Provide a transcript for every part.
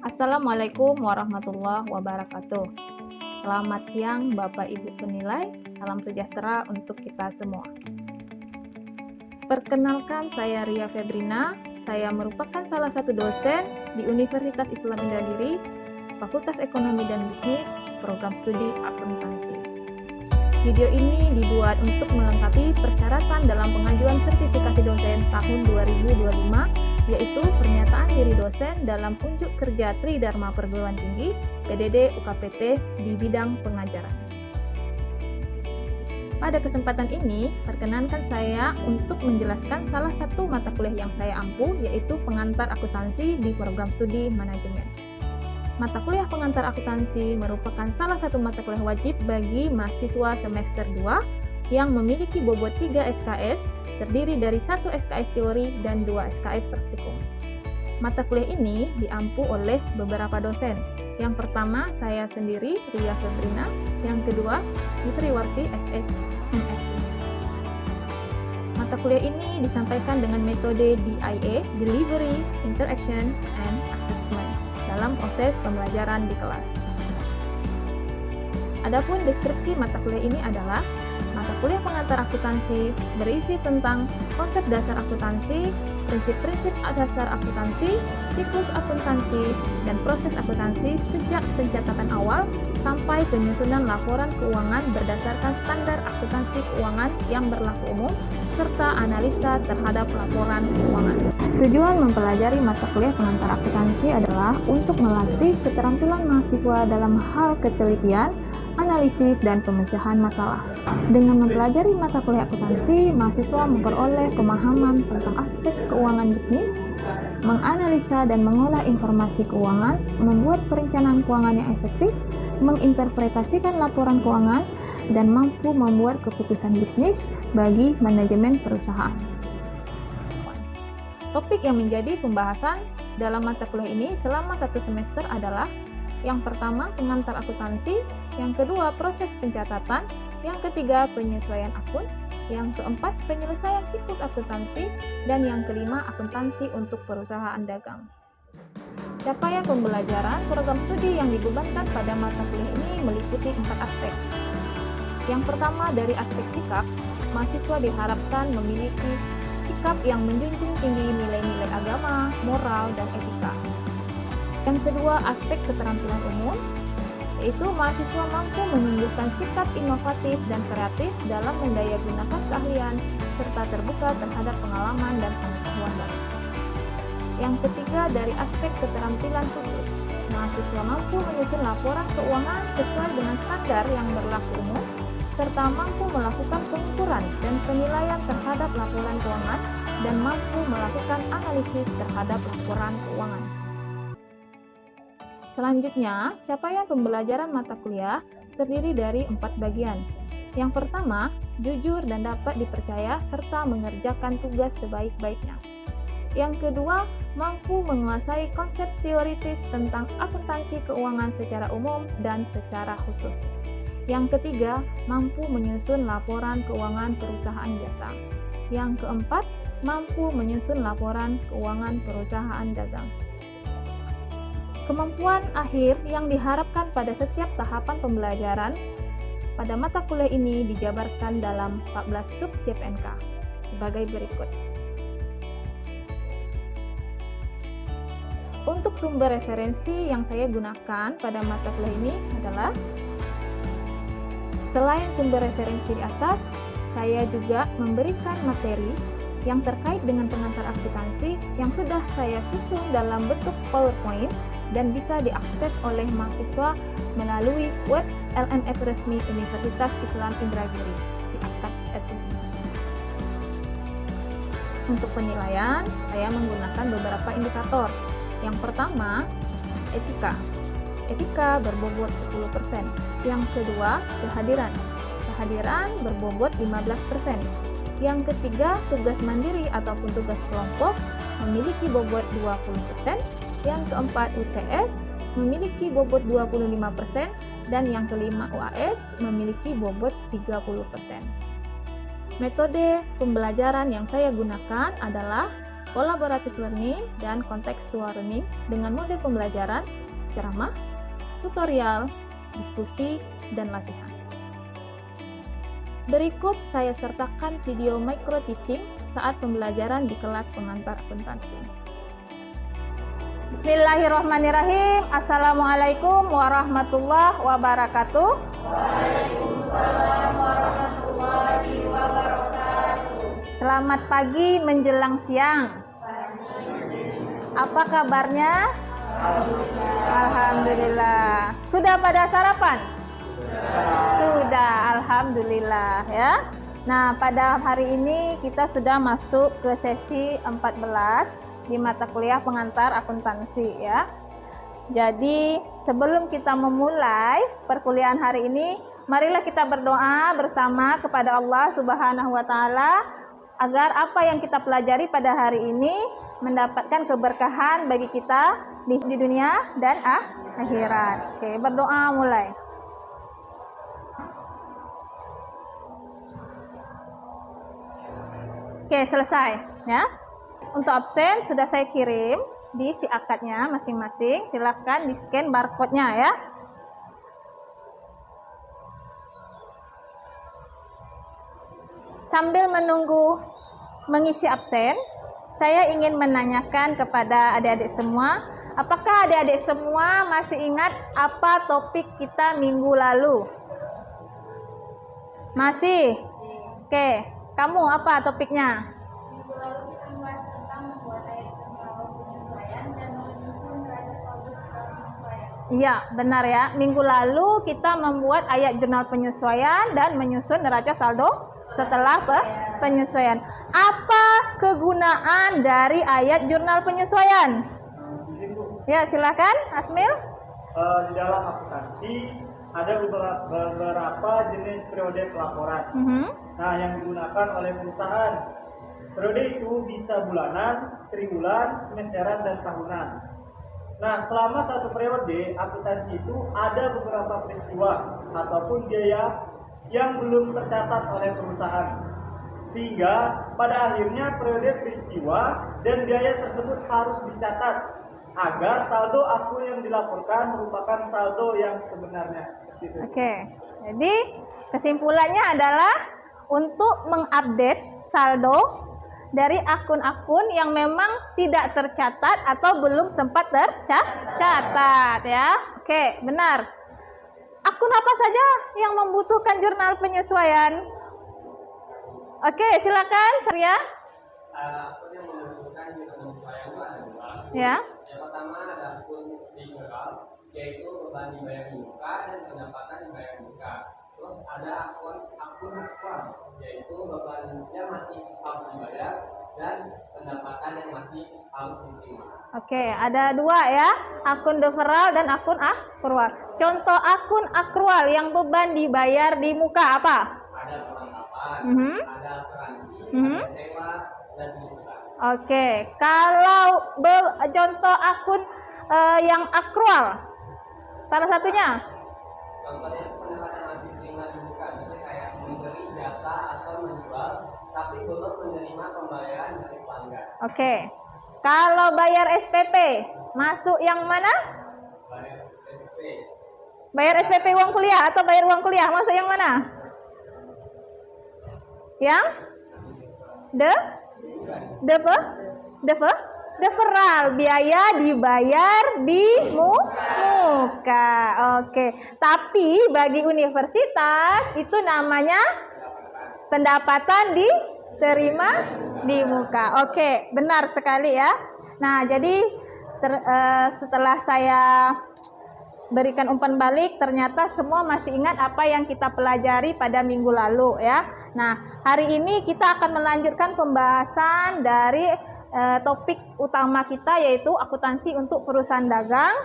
Assalamualaikum warahmatullahi wabarakatuh. Selamat siang Bapak Ibu penilai, salam sejahtera untuk kita semua. Perkenalkan, saya Ria Febrina. Saya merupakan salah satu dosen di Universitas Islam Indragiri, Fakultas Ekonomi dan Bisnis, Program Studi Akuntansi. Video ini dibuat untuk melengkapi persyaratan dalam pengajuan sertifikasi dosen tahun 2025, yaitu pernyataan diri dosen dalam unjuk kerja Tridharma Perguruan Tinggi PDD UKPT di bidang pengajaran. Pada kesempatan ini, perkenankan saya untuk menjelaskan salah satu mata kuliah yang saya ampu, yaitu pengantar akuntansi di program studi manajemen. Mata kuliah pengantar akuntansi merupakan salah satu mata kuliah wajib bagi mahasiswa semester 2 yang memiliki bobot 3 SKS, terdiri dari 1 SKS teori dan 2 SKS praktikum. Mata kuliah ini diampu oleh beberapa dosen. Yang pertama, saya sendiri, Ria Febrina. Yang kedua, Yusriwarti SS MSc. Mata kuliah ini disampaikan dengan metode DIA, Delivery, Interaction, and Assessment, dalam proses pembelajaran di kelas. Adapun deskripsi mata kuliah ini adalah mata kuliah pengantar akuntansi berisi tentang konsep dasar akuntansi, prinsip-prinsip dasar akuntansi, siklus akuntansi, dan proses akuntansi sejak pencatatan awal sampai penyusunan laporan keuangan berdasarkan standar akuntansi keuangan yang berlaku umum, serta analisa terhadap laporan keuangan. Tujuan mempelajari mata kuliah pengantar akuntansi adalah untuk melatih keterampilan mahasiswa dalam hal ketelitian, analisis, dan pemecahan masalah. Dengan mempelajari mata kuliah akuntansi, mahasiswa memperoleh pemahaman tentang aspek keuangan bisnis, menganalisa dan mengolah informasi keuangan, membuat perencanaan keuangan yang efektif, menginterpretasikan laporan keuangan, dan mampu membuat keputusan bisnis bagi manajemen perusahaan. Topik yang menjadi pembahasan dalam mata kuliah ini selama 1 semester adalah: yang pertama, pengantar akuntansi; yang kedua, proses pencatatan; yang ketiga, penyesuaian akun; yang keempat, penyelesaian siklus akuntansi; dan yang kelima, akuntansi untuk perusahaan dagang. Capaian pembelajaran program studi yang dibebankan pada mata kuliah ini meliputi 4 aspek. Yang pertama, dari aspek sikap, mahasiswa diharapkan memiliki sikap yang menjunjung tinggi nilai-nilai agama, moral, dan etika. Yang kedua, aspek keterampilan umum, yaitu mahasiswa mampu menunjukkan sikap inovatif dan kreatif dalam mendayagunakan keahlian, serta terbuka terhadap pengalaman dan pengetahuan baru. Yang ketiga, dari aspek keterampilan khusus, mahasiswa mampu menyusun laporan keuangan sesuai dengan standar yang berlaku umum, serta mampu melakukan pengukuran dan penilaian terhadap laporan keuangan, dan mampu melakukan analisis terhadap laporan keuangan. Selanjutnya, capaian pembelajaran mata kuliah terdiri dari 4 bagian. Yang pertama, jujur dan dapat dipercaya serta mengerjakan tugas sebaik-baiknya. Yang kedua, mampu menguasai konsep teoritis tentang akuntansi keuangan secara umum dan secara khusus. Yang ketiga, mampu menyusun laporan keuangan perusahaan jasa. Yang keempat, mampu menyusun laporan keuangan perusahaan dagang. Kemampuan akhir yang diharapkan pada setiap tahapan pembelajaran pada mata kuliah ini dijabarkan dalam 14 sub CPNK sebagai berikut. Untuk sumber referensi yang saya gunakan pada mata kuliah ini adalah: selain sumber referensi di atas, saya juga memberikan materi yang terkait dengan pengantar akuntansi yang sudah saya susun dalam bentuk PowerPoint dan bisa diakses oleh mahasiswa melalui web LMS resmi Universitas Islam Indragiri di atas. Untuk penilaian, saya menggunakan beberapa indikator. Yang pertama, etika. Etika berbobot 10%. Yang kedua, kehadiran. Kehadiran berbobot 15%. Yang ketiga, tugas mandiri ataupun tugas kelompok memiliki bobot 20%. Yang keempat, UTS memiliki bobot 25%, dan yang kelima, UAS memiliki bobot 30%. Metode pembelajaran yang saya gunakan adalah collaborative learning, dan contextual learning dengan model pembelajaran, ceramah, tutorial, diskusi, dan latihan. Berikut saya sertakan video micro teaching saat pembelajaran di kelas pengantar akuntansi. Bismillahirrahmanirrahim. Assalamualaikum warahmatullahi wabarakatuh. Waalaikumsalam warahmatullahi wabarakatuh. Selamat pagi menjelang siang. Apa kabarnya? Alhamdulillah. Sudah pada sarapan? Sudah, alhamdulillah ya. Nah, pada hari ini kita sudah masuk ke sesi 14 di mata kuliah pengantar akuntansi ya. Jadi, sebelum kita memulai perkuliahan hari ini, marilah kita berdoa bersama kepada Allah Subhanahu wa taala agar apa yang kita pelajari pada hari ini mendapatkan keberkahan bagi kita di dunia dan akhirat. Oke, berdoa mulai. Oke, selesai ya. Untuk absen sudah saya kirim di si akadnya masing-masing. Silahkan di scan barcode-nya ya. Sambil menunggu mengisi absen, saya ingin menanyakan kepada adik-adik semua, apakah adik-adik semua masih ingat apa topik kita minggu lalu? Masih? Oke, kamu apa topiknya? Minggu lalu kita membahas tentang membuat ayat jurnal penyesuaian dan menyusun neraca saldo setelah penyesuaian. Iya, benar ya. Minggu lalu kita membuat ayat jurnal penyesuaian dan menyusun neraca saldo setelah penyesuaian. Apa kegunaan dari ayat jurnal penyesuaian? Ya, silakan, Asmil. Di dalam akuntansi ada beberapa jenis periode pelaporan. Nah, yang digunakan oleh perusahaan. Periode itu bisa bulanan, triwulan, semesteran, dan tahunan. Nah, selama satu periode akuntansi itu ada beberapa peristiwa ataupun biaya yang belum tercatat oleh perusahaan. Sehingga pada akhirnya periode peristiwa dan biaya tersebut harus dicatat agar saldo akun yang dilaporkan merupakan saldo yang sebenarnya. Oke, jadi kesimpulannya adalah untuk mengupdate saldo dari akun-akun yang memang tidak tercatat atau belum sempat tercatat ya. Oke, benar. Akun apa saja yang membutuhkan jurnal penyesuaian? Oke, silakan, Surya. Akun yang membutuhkan jurnal penyesuaian itu ada dua. Ya. Yang pertama ada akun digital, yaitu beban dibayar di muka dan pendapatan dibayar di muka. Terus ada akun aktual, yaitu bebannya masih harus dibayar dan pendapatan yang masih harus diterima. Oke, ada dua ya, akun deferral dan akun akrual. Contoh akun akrual yang beban dibayar di muka apa? Ada perlengkapan, ada asuransi, ada sewa, dan iuran. Oke, kalau contoh akun yang akrual, salah satunya? Contohnya pendapatan masih diterima di muka, misalnya kayak memberi jasa atau menjual, tapi belum menerima pembayaran dari pelanggan. Oke, kalau bayar SPP, masuk yang mana? Bayar SPP. Bayar SPP uang kuliah atau bayar uang kuliah, masuk yang mana? Yang? Deferral, biaya dibayar di muka. Oke, tapi bagi universitas itu namanya pendapatan diterima di muka. Oke, benar sekali ya. Nah, jadi setelah saya berikan umpan balik, ternyata semua masih ingat apa yang kita pelajari pada minggu lalu ya. Nah, hari ini kita akan melanjutkan pembahasan dari topik utama kita, yaitu akuntansi untuk perusahaan dagang,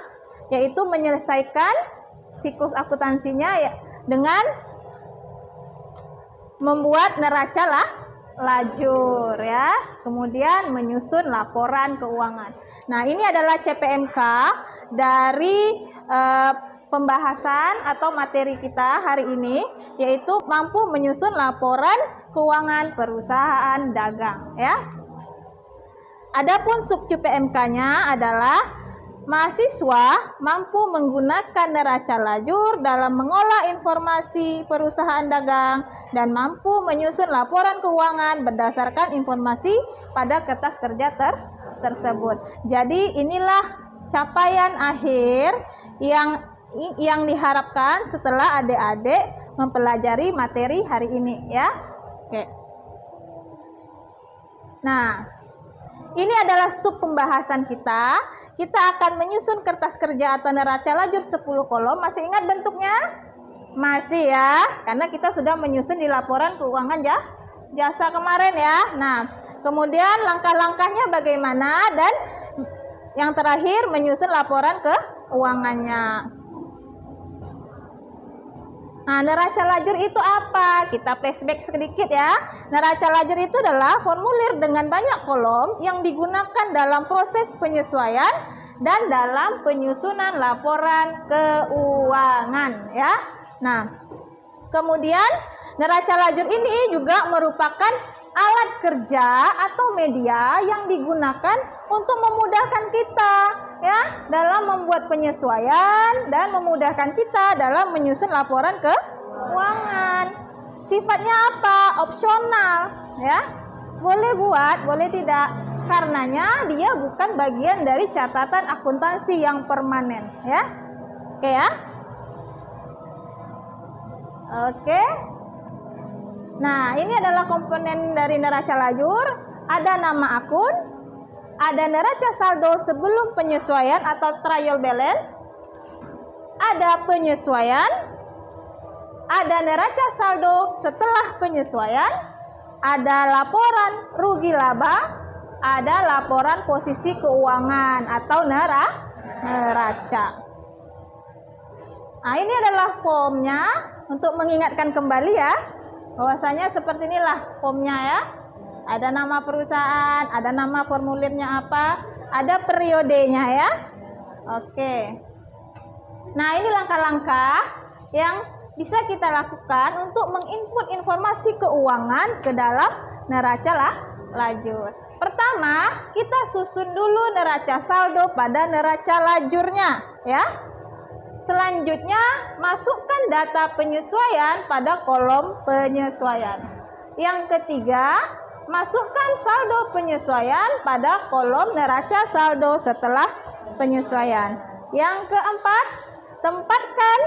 yaitu menyelesaikan siklus akuntansinya ya, dengan membuat neraca lajur ya, kemudian menyusun laporan keuangan. Nah, ini adalah CPMK dari pembahasan atau materi kita hari ini, yaitu mampu menyusun laporan keuangan perusahaan dagang ya. Adapun subcu PMK-nya adalah mahasiswa mampu menggunakan neraca lajur dalam mengolah informasi perusahaan dagang dan mampu menyusun laporan keuangan berdasarkan informasi pada kertas kerja tersebut. Jadi inilah capaian akhir yang diharapkan setelah adik-adik mempelajari materi hari ini ya. Oke. Nah, ini adalah sub pembahasan kita. Kita akan menyusun kertas kerja atau neraca lajur 10 kolom. Masih ingat bentuknya? Masih ya, karena kita sudah menyusun di laporan keuangan jasa kemarin ya. Nah, kemudian langkah-langkahnya bagaimana, dan yang terakhir menyusun laporan keuangannya. Nah, neraca lajur itu apa? Kita flashback sedikit ya. Neraca lajur itu adalah formulir dengan banyak kolom yang digunakan dalam proses penyesuaian dan dalam penyusunan laporan keuangan ya. Nah, kemudian neraca lajur ini juga merupakan alat kerja atau media yang digunakan untuk memudahkan kita ya dalam membuat penyesuaian dan memudahkan kita dalam menyusun laporan keuangan. Sifatnya apa? Opsional ya. Boleh buat, boleh tidak. Karenanya dia bukan bagian dari catatan akuntansi yang permanen ya. Oke ya. Oke. Nah, ini adalah komponen dari neraca lajur. Ada nama akun, ada neraca saldo sebelum penyesuaian atau trial balance, ada penyesuaian, ada neraca saldo setelah penyesuaian, ada laporan rugi laba, ada laporan posisi keuangan atau neraca. Nah, ini adalah formnya untuk mengingatkan kembali ya. Bahwasanya seperti inilah formnya ya. Ada nama perusahaan, ada nama formulirnya apa, ada periodenya ya. Oke. Nah, ini langkah-langkah yang bisa kita lakukan untuk menginput informasi keuangan ke dalam neraca lajur. Pertama, kita susun dulu neraca saldo pada neraca lajurnya ya. Selanjutnya, masukkan data penyesuaian pada kolom penyesuaian. Yang ketiga, masukkan saldo penyesuaian pada kolom neraca saldo setelah penyesuaian. Yang keempat, tempatkan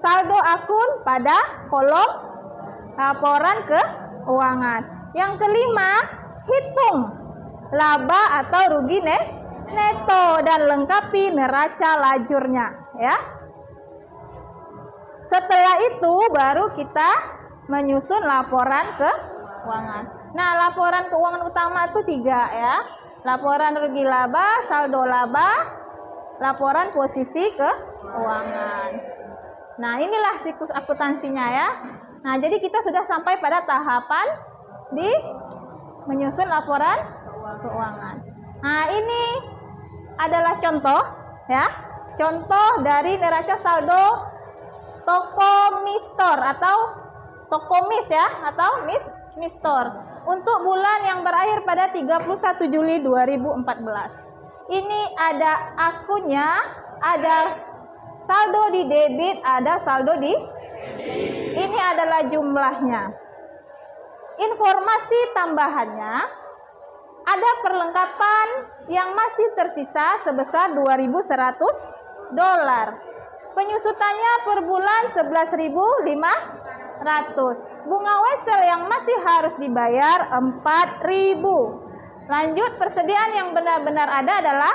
saldo akun pada kolom laporan keuangan. Yang kelima, hitung laba atau rugi neto dan lengkapi neraca lajurnya ya. Setelah itu baru kita menyusun laporan keuangan. Nah, laporan keuangan utama itu 3 ya. Laporan rugi laba, saldo laba, laporan posisi keuangan. Nah, inilah siklus akuntansinya ya. Nah, jadi kita sudah sampai pada tahapan di menyusun laporan keuangan. Nah, ini adalah contoh ya. Contoh dari neraca saldo toko mistor atau toko mis ya, atau mistor untuk bulan yang berakhir pada 31 Juli 2014. Ini ada akunnya, ada saldo di debit, ada saldo di kredit. Ini adalah jumlahnya. Informasi tambahannya, ada perlengkapan yang masih tersisa sebesar $2.100. Penyusutannya per bulan 11.500. Bunga wesel yang masih harus dibayar 4.000. Lanjut, persediaan yang benar-benar ada adalah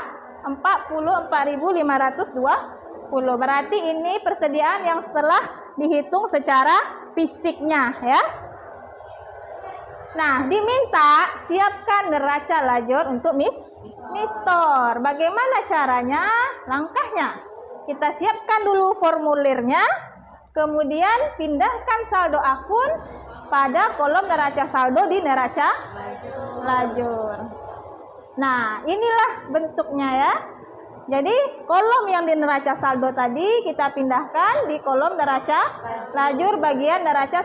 44.520. Berarti ini persediaan yang setelah dihitung secara fisiknya ya. Nah, diminta siapkan neraca lajur untuk mistor. Bagaimana caranya? Langkahnya, kita siapkan dulu formulirnya, kemudian pindahkan saldo akun pada kolom neraca saldo di neraca lajur. Nah, inilah bentuknya ya. Jadi, kolom yang di neraca saldo tadi kita pindahkan di kolom neraca lajur bagian neraca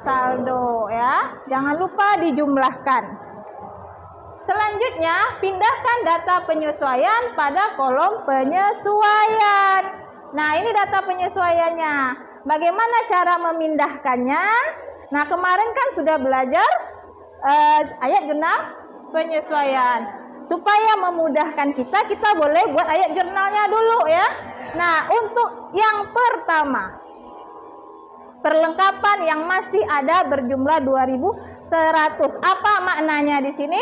saldo ya. Jangan lupa dijumlahkan. selanjutnya pindahkan data penyesuaian pada kolom penyesuaian. Nah, ini data penyesuaiannya. Bagaimana cara memindahkannya? Nah, kemarin kan sudah belajar ayat jurnal penyesuaian. Supaya memudahkan kita boleh buat ayat jurnalnya dulu ya. Nah, untuk yang pertama, perlengkapan yang masih ada berjumlah 2100. Apa maknanya di sini?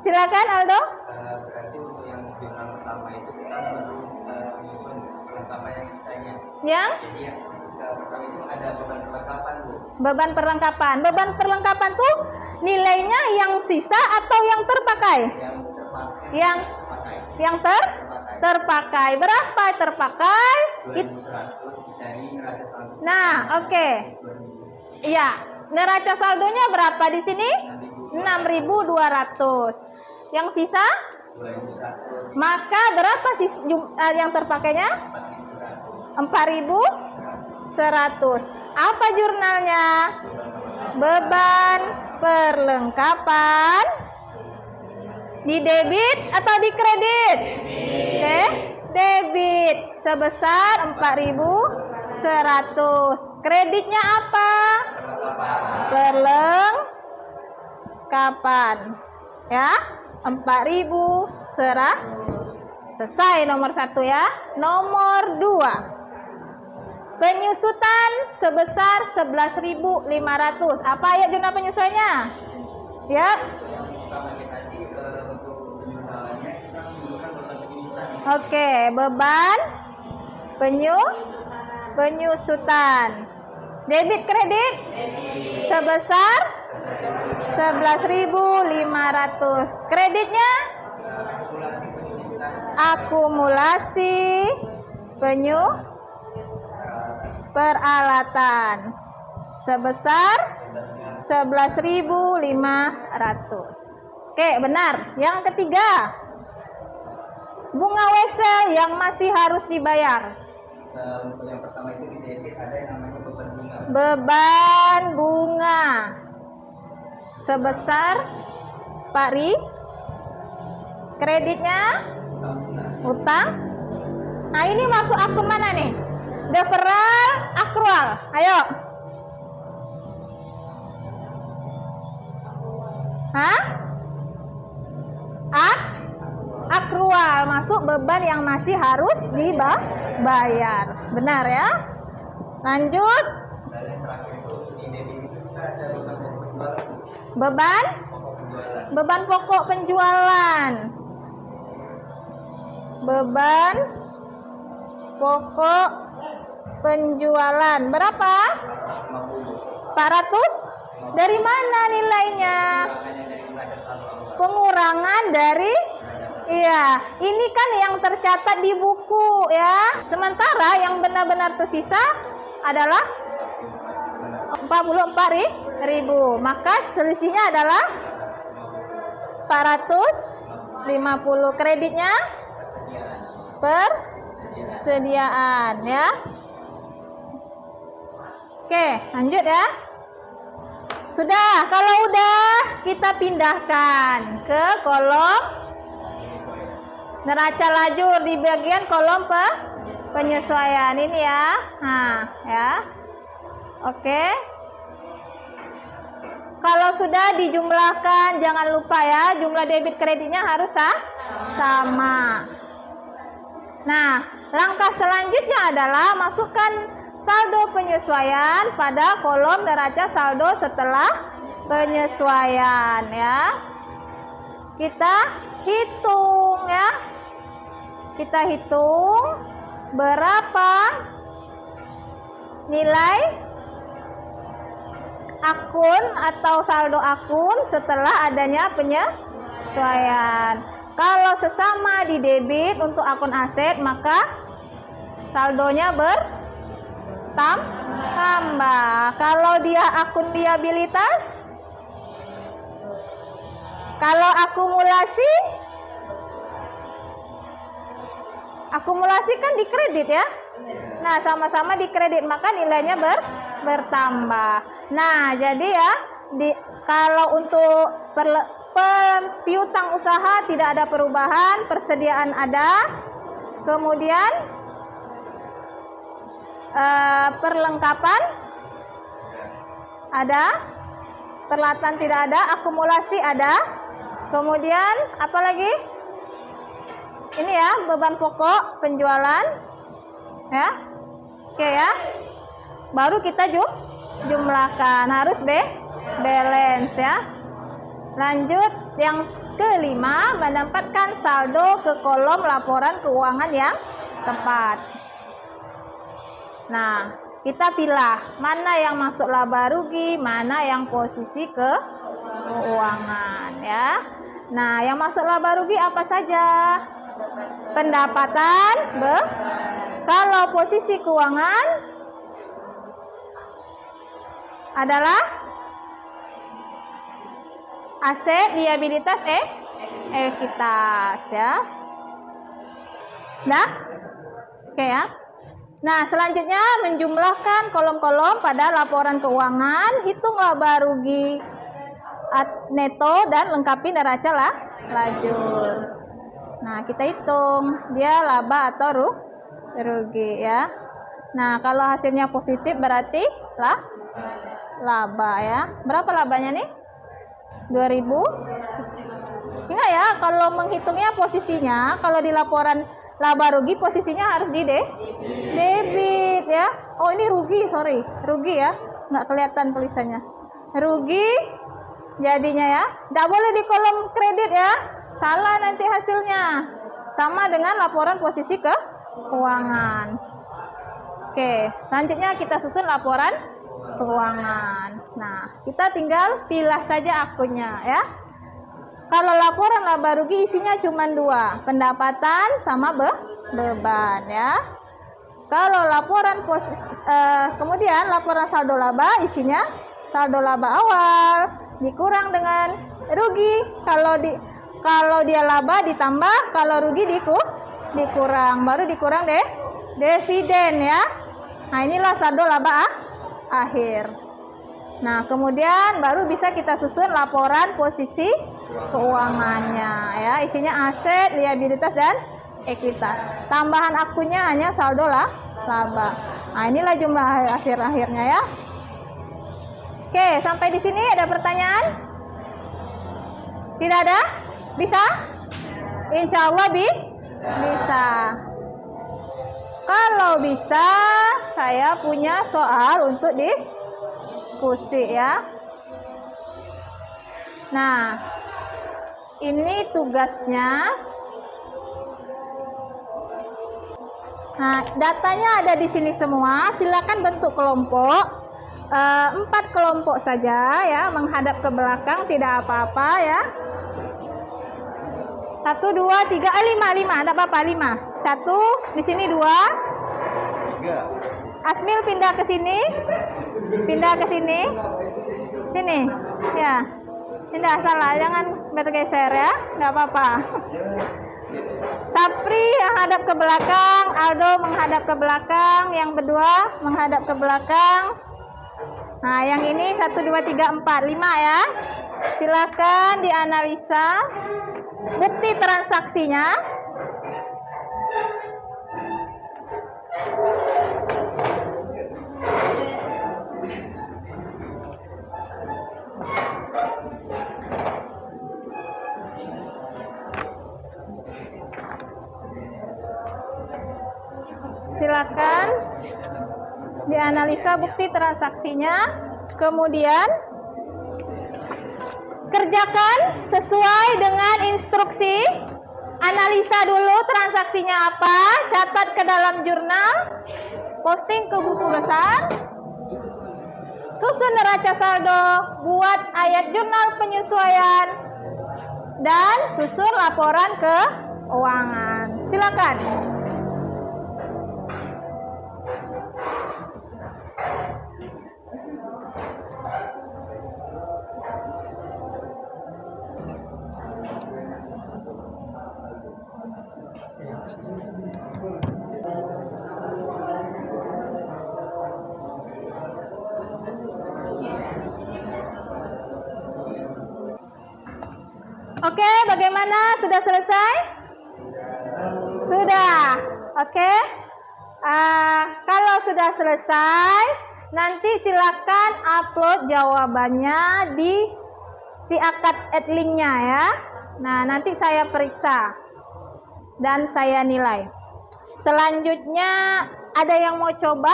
Silakan Aldo. Berarti untuk yang jurnal pertama itu kita baru menyusun perlengkapan yang sisanya. Yang? Jadi yang pertama itu ada beban perlengkapan, Bu. Beban perlengkapan. Beban perlengkapan tuh nilainya yang sisa atau yang terpakai? Yang terpakai. Yang terpakai. Berapa terpakai? 2100 dari neraca saldo. Nah, oke. Iya, neraca saldonya berapa di sini? 6.200. Yang sisa? 2100. Maka berapa yang terpakainya? 4.100. Apa jurnalnya? Beban perlengkapan di debit atau di kredit? Debit sebesar 4.100. Kreditnya apa? Perlengkapan. Ya, 4.100. Selesai nomor 1 ya. Nomor 2. Penyusutan sebesar 11.500. Apa ayat jurnal penyesuaiannya? Ya. Oke, beban penyusutan. Debit kredit sebesar 11.500. Kreditnya akumulasi peralatan sebesar 11.500. Oke, benar. Yang ketiga, bunga wesel yang masih harus dibayar. Untuk yang pertama itu di debit ada yang namanya beban bunga. Beban bunga sebesar 4.000. Kreditnya utang. Nah, ini masuk akun mana nih? Deferral, akrual. Ayo. Hah? Akrual masuk beban yang masih harus dibayar. Benar ya? Lanjut. Beban pokok penjualan. Beban pokok penjualan berapa? 400. Dari mana nilainya? Pengurangan dari, iya, ini kan yang tercatat di buku ya. Sementara yang benar-benar tersisa adalah 44.000. Maka selisihnya adalah 450. Kreditnya persediaan ya. Oke, lanjut ya. Sudah, kalau udah kita pindahkan ke kolom neraca lajur di bagian kolom penyesuaian ini ya. Nah, ya. Oke. Kalau sudah dijumlahkan, jangan lupa ya, jumlah debit kreditnya harus sama. Nah, langkah selanjutnya adalah masukkan saldo penyesuaian pada kolom neraca saldo setelah penyesuaian ya. Kita hitung ya. Kita hitung berapa nilai akun atau saldo akun setelah adanya penyesuaian. Kalau sesama di debit untuk akun aset, maka saldonya tambah. Kalau dia akun liabilitas, kalau akumulasi kan di kredit ya. Nah, sama-sama di kredit, maka nilainya bertambah. Nah, jadi ya, kalau untuk piutang usaha tidak ada perubahan, persediaan ada, kemudian perlengkapan ada, peralatan tidak ada, akumulasi ada, kemudian apa lagi? Ini ya, beban pokok penjualan ya. Oke ya. Baru kita jumlahkan, harus balance ya. Lanjut yang kelima, menempatkan saldo ke kolom laporan keuangan yang tepat. Nah, kita pilih mana yang masuk laba rugi, mana yang posisi keuangan ya. Nah, yang masuk laba rugi apa saja? Pendapatan, kalau posisi keuangan adalah aset, liabilitas, ekuitas ya. Nah, oke ya. Nah, selanjutnya menjumlahkan kolom-kolom pada laporan keuangan, hitung laba rugi neto dan lengkapi neraca lajur. Nah, kita hitung dia laba atau rugi ya. Nah, kalau hasilnya positif berarti laba ya. Berapa labanya nih? 2000. Ingat ya, kalau menghitungnya posisinya, kalau di laporan laba rugi posisinya harus di debit ya. Oh, ini rugi, sorry. Rugi ya. Nggak kelihatan tulisannya. Rugi jadinya ya. Nggak boleh di kolom kredit ya. Salah nanti hasilnya. Sama dengan laporan posisi keuangan. Oke, selanjutnya kita susun laporan keuangan. Nah, kita tinggal pilih saja akunnya ya. Kalau laporan laba rugi isinya cuma 2, pendapatan sama beban ya. Kalau laporan kemudian laporan saldo laba isinya saldo laba awal dikurang dengan rugi. Kalau dia laba ditambah, kalau rugi dikurang, baru dikurang dividen ya. Nah, inilah saldo laba akhir. Nah, kemudian baru bisa kita susun laporan posisi keuangannya ya. Isinya aset, liabilitas dan ekuitas. Tambahan akunnya hanya saldo laba. Nah, inilah jumlah akhirnya ya. Oke, sampai di sini ada pertanyaan? Tidak ada? Bisa? Insya Allah bisa. Kalau bisa, saya punya soal untuk diskusi ya. Nah, ini tugasnya. Nah, datanya ada di sini semua. Silakan bentuk kelompok. 4 kelompok saja ya, menghadap ke belakang, tidak apa-apa ya. 1, 2, 3, 5, tidak apa-apa, 5. 1, di sini 2. 3. Asmil pindah ke sini. Sini, ya. Tidak salah, jangan bergeser ya, nggak apa-apa. Sapri menghadap ke belakang, Aldo menghadap ke belakang, yang berdua menghadap ke belakang. Nah, yang ini 1, 2, 3, 4, 5 ya. Silakan dianalisa bukti transaksinya. Silakan dianalisa bukti transaksinya, kemudian kerjakan sesuai dengan instruksi. Analisa dulu transaksinya apa, catat ke dalam jurnal, posting ke buku besar, susun neraca saldo, buat ayat jurnal penyesuaian, dan susun laporan keuangan. Silakan. Oke, bagaimana? Sudah selesai? Sudah. Oke. Kalau sudah selesai, nanti silakan upload jawabannya di si akad adlinknya ya. Nah, nanti saya periksa dan saya nilai. Selanjutnya ada yang mau coba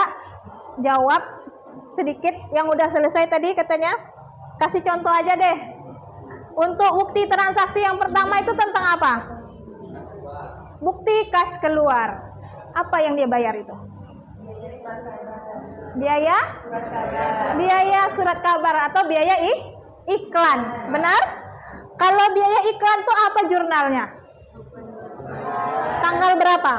jawab sedikit yang udah selesai tadi katanya? Kasih contoh aja deh. Untuk bukti transaksi yang pertama itu tentang apa? Bukti kas keluar. Apa yang dia bayar itu? Biaya? Biaya surat kabar atau biaya iklan. Benar? Kalau biaya iklan itu apa jurnalnya? Tanggal berapa?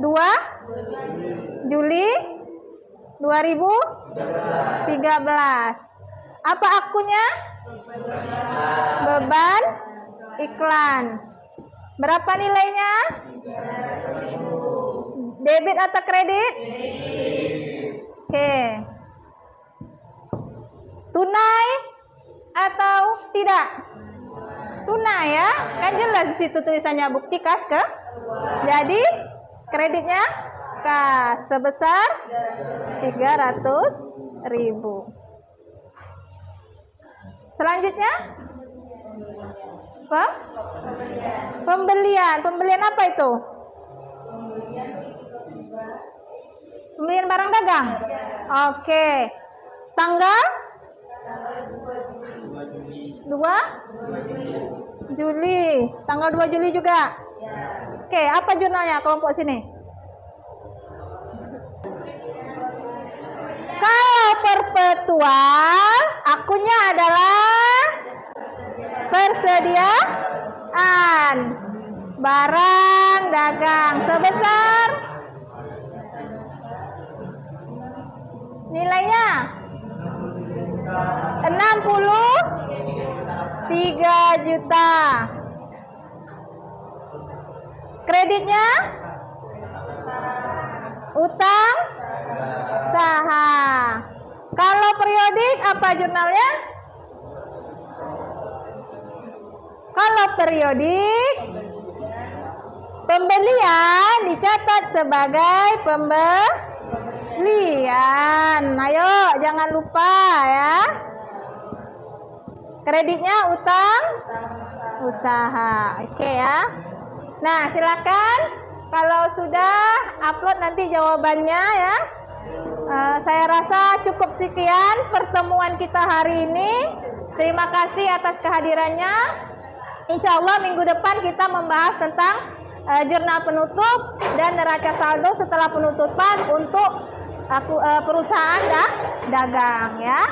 2 Juli 2013. Apa akunnya? Beban iklan. Berapa nilainya? Debit atau kredit? Oke. Tunai atau tidak? Tunai ya. Kan jelas di situ tulisannya bukti kas ke. Jadi kreditnya kas sebesar 300.000. Selanjutnya apa? Pembelian. Pembelian apa itu? Pembelian barang dagang. Oke. Tanggal 2 Juli. Tanggal 2 Juli juga. Oke, apa jurnalnya kelompok sini? Kalau perpetual, akunnya adalah persediaan barang dagang sebesar nilainya 63 juta. Kreditnya utang usaha. Kalau periodik apa jurnalnya? Kalau periodik, pembelian dicatat sebagai pembelian. Ayo, jangan lupa ya. Kreditnya utang usaha. Oke ya. Nah, silakan kalau sudah upload nanti jawabannya ya. Saya rasa cukup sekian pertemuan kita hari ini. Terima kasih atas kehadirannya. Insya Allah minggu depan kita membahas tentang jurnal penutup dan neraca saldo setelah penutupan untuk perusahaan dagang ya.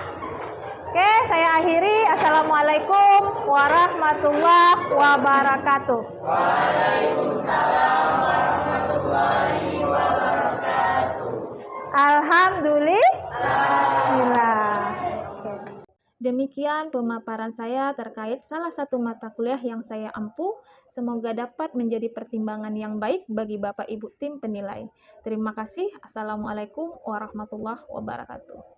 Oke, saya akhiri. Assalamualaikum warahmatullahi wabarakatuh. Waalaikumsalam warahmatullahi wabarakatuh. Alhamdulillah. Demikian pemaparan saya terkait salah satu mata kuliah yang saya ampuh. Semoga dapat menjadi pertimbangan yang baik bagi Bapak Ibu tim penilai. Terima kasih. Assalamualaikum warahmatullahi wabarakatuh.